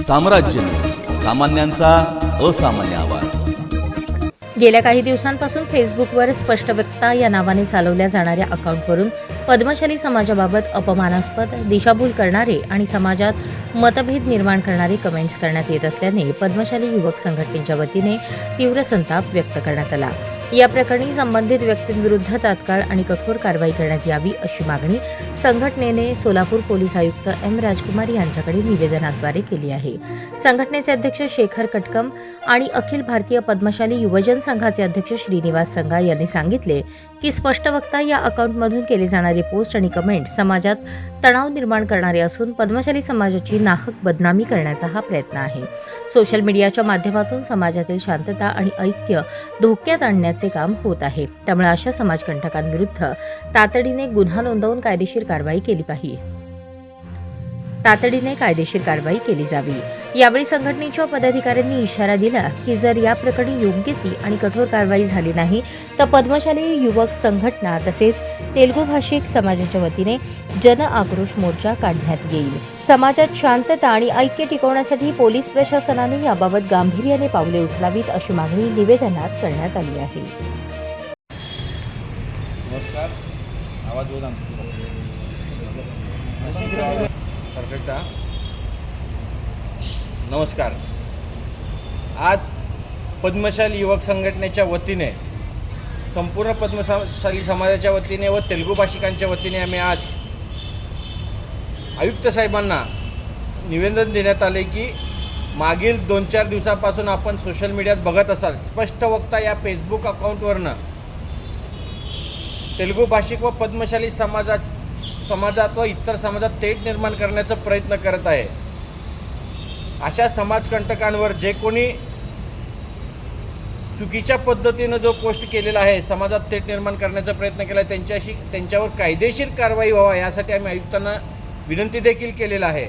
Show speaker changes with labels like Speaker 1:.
Speaker 1: साम्राज्य सामान्यांचा असामान्य आवाज।
Speaker 2: गेल्या काही दिवसांपासून फेसबुकवर स्पष्ट वक्ता या नावाने चालवल्या जाणाऱ्या अकाउंटवरून पद्मशाली समाजाबाबत अपमानास्पद, दिशाभूल करणारे आणि समाजात मतभेद निर्माण करणारे कमेंट्स करण्यात येत असल्याने पद्मशाली युवक संघटनेच्या वतीने तीव्र संताप व्यक्त करण्यात आला। या प्रकरणी संबंधित व्यक्तींविरुद्ध तात्काळ आणि कठोर कारवाई करण्यात यावी अशी मागणी संघटनेने सोलापूर पोलीस आयुक्त एम राजकुमार यांच्याकडे निवेदनाद्वारे केली आहे। संघटनेचे अध्यक्ष शेखर कटकम आणि अखिल भारतीय पद्मशाली युवजन संघाचे अध्यक्ष श्रीनिवास संगा यांनी सांगितले की स्पष्ट वक्ता या अकाउंटमधून केले जाणारे पोस्ट आणि कमेंट समाजात तणाव निर्माण करणारे असून पद्मशाली समाजाची नाहक बदनामी करण्याचा हा प्रयत्न आहे। सोशल मीडियाच्या माध्यमातून समाजातील शांतता आणि ऐक्य धोक्यात आणण्याचे काम होत आहे। त्यामुळे अशा समाजकंटकांविरुद्ध तातडीने गुन्हा नोंदवून कायदेशीर कारवाई केली जावी। यावेळी संघटनेच्या पदाधिकाऱ्यांनी इशारा दिला की जर या प्रकरणी योग्य ती आणि कठोर कारवाई झाली नाही तर पद्मशाली युवक संघटना तसेच तेलुगू भाषिक समाजाच्या वतीने जन आक्रोश मोर्चा काढण्यात येईल। समाजात शांतता आणि ऐक्य टिकवण्यासाठी पोलीस प्रशासनाने याबाबत गांभीर्याने पावले उचलावीत अशी मागणी निवेदनात करण्यात आली आहे।
Speaker 3: नमस्कार, आवाज बोला। परफेक्ट। नमस्कार। आज पद्मशाली युवक संघटनेच्या वतीने संपूर्ण पद्मशाली समाजाच्या वतीने व तेलुगू भाषिकांच्या वतीने आम्ही आज आयुक्त साहेबांना निवेदन देण्यात आले की मागील 2-4 दिवसापासून आपण सोशल मीडियात बघत असाल स्पष्ट वक्ता या फेसबुक अकाउंटवरनं तेलुगू भाषिक व पद्मशाली समाजात व इतर समाजात तेढ निर्माण करण्याचा प्रयत्न करत आहे। अशा समाजकंटकांवर जे कोणी चुकीच्या पद्धतीनं जो पोस्ट केलेला आहे, समाजात तेढ निर्माण करण्याचा प्रयत्न केला आहे, त्यांच्यावर कायदेशीर कारवाई व्हावा यासाठी आम्ही आयुक्तांना विनंती देखील केलेला आहे।